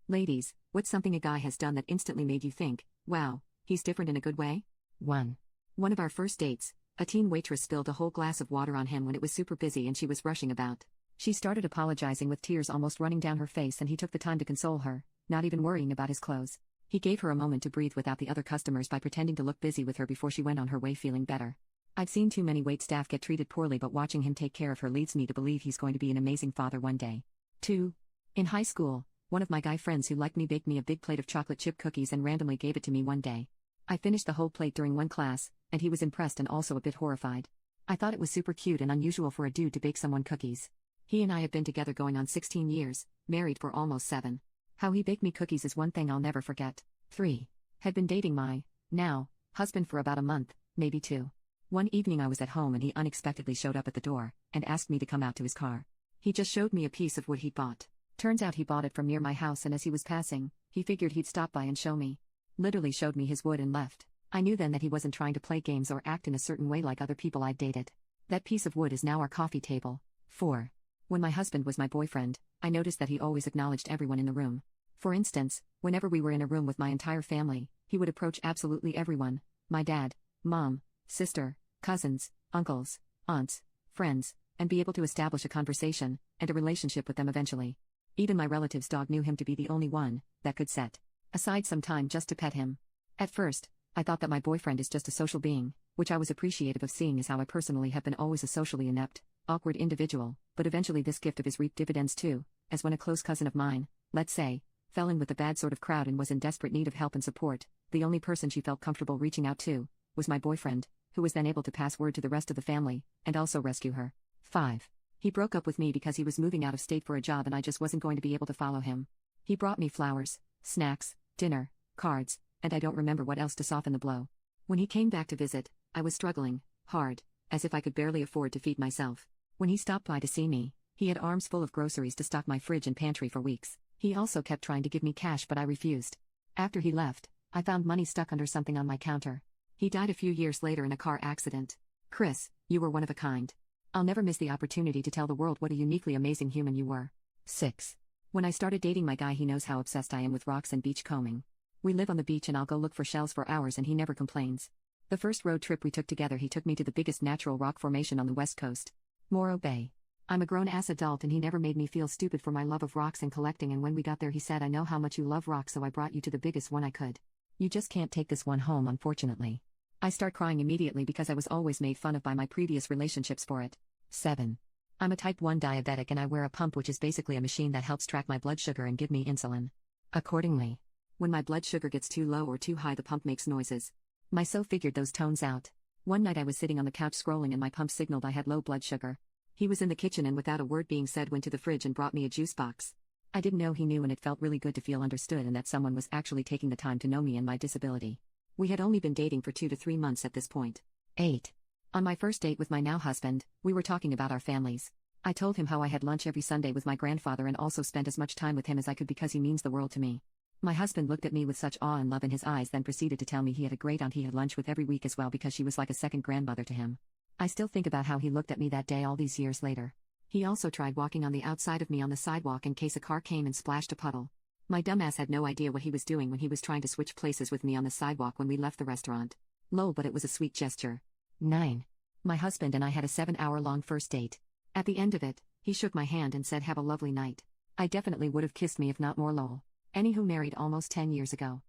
Ladies, what's something a guy has done that instantly made you think, wow, he's different in a good way? 1. One of our first dates, a teen waitress spilled a whole glass of water on him when it was super busy and she was rushing about. She started apologizing with tears almost running down her face, and he took the time to console her, not even worrying about his clothes. He gave her a moment to breathe without the other customers by pretending to look busy with her before she went on her way feeling better. I've seen too many waitstaff get treated poorly, but watching him take care of her leads me to believe he's going to be an amazing father one day. 2. In high school, one of my guy friends who liked me baked me a big plate of chocolate chip cookies and randomly gave it to me one day. I finished the whole plate during one class, and he was impressed and also a bit horrified. I thought it was super cute and unusual for a dude to bake someone cookies. He and I have been together going on 16 years, married for almost 7. How he baked me cookies is one thing I'll never forget. 3. Had been dating my, now, husband for about a month, maybe 2. One evening I was at home and he unexpectedly showed up at the door, and asked me to come out to his car. He just showed me a piece of wood he'd bought. Turns out he bought it from near my house, and as he was passing, he figured he'd stop by and show me. Literally showed me his wood and left. I knew then that he wasn't trying to play games or act in a certain way like other people I'd dated. That piece of wood is now our coffee table. 4. When my husband was my boyfriend, I noticed that he always acknowledged everyone in the room. For instance, whenever we were in a room with my entire family, he would approach absolutely everyone: my dad, mom, sister, cousins, uncles, aunts, friends, and be able to establish a conversation and a relationship with them eventually. Even my relative's dog knew him to be the only one that could set aside some time just to pet him. At first, I thought that my boyfriend is just a social being, which I was appreciative of, seeing as how I personally have been always a socially inept, awkward individual, but eventually this gift of his reaped dividends too, as when a close cousin of mine, let's say, fell in with the bad sort of crowd and was in desperate need of help and support, the only person she felt comfortable reaching out to was my boyfriend, who was then able to pass word to the rest of the family, and also rescue her. 5. He broke up with me because he was moving out of state for a job and I just wasn't going to be able to follow him. He brought me flowers, snacks, dinner, cards, and I don't remember what else to soften the blow. When he came back to visit, I was struggling hard, as if I could barely afford to feed myself. When he stopped by to see me, he had arms full of groceries to stock my fridge and pantry for weeks. He also kept trying to give me cash, but I refused. After he left, I found money stuck under something on my counter. He died a few years later in a car accident. Chris, you were one of a kind. I'll never miss the opportunity to tell the world what a uniquely amazing human you were. 6. When I started dating my guy, he knows how obsessed I am with rocks and beach combing. We live on the beach and I'll go look for shells for hours and he never complains. The first road trip we took together, he took me to the biggest natural rock formation on the west coast, Morro Bay. I'm a grown-ass adult and he never made me feel stupid for my love of rocks and collecting, and when we got there he said, "I know how much you love rocks, so I brought you to the biggest one I could. You just can't take this one home, unfortunately." I start crying immediately because I was always made fun of by my previous relationships for it. 7. I'm a type 1 diabetic and I wear a pump, which is basically a machine that helps track my blood sugar and give me insulin. Accordingly, when my blood sugar gets too low or too high, the pump makes noises. My so figured those tones out. One night I was sitting on the couch scrolling and my pump signaled I had low blood sugar. He was in the kitchen and without a word being said went to the fridge and brought me a juice box. I didn't know he knew, and it felt really good to feel understood and that someone was actually taking the time to know me and my disability. We had only been dating for 2 to 3 months at this point. 8. On my first date with my now husband, we were talking about our families. I told him how I had lunch every Sunday with my grandfather and also spent as much time with him as I could because he means the world to me. My husband looked at me with such awe and love in his eyes, then proceeded to tell me he had a great aunt he had lunch with every week as well because she was like a second grandmother to him. I still think about how he looked at me that day all these years later. He also tried walking on the outside of me on the sidewalk in case a car came and splashed a puddle. My dumbass had no idea what he was doing when he was trying to switch places with me on the sidewalk when we left the restaurant. Lol, but it was a sweet gesture. 9. My husband and I had a 7-hour-long first date. At the end of it, he shook my hand and said, "Have a lovely night." I definitely would have kissed me if not more. Lol. Anywho, married almost 10 years ago.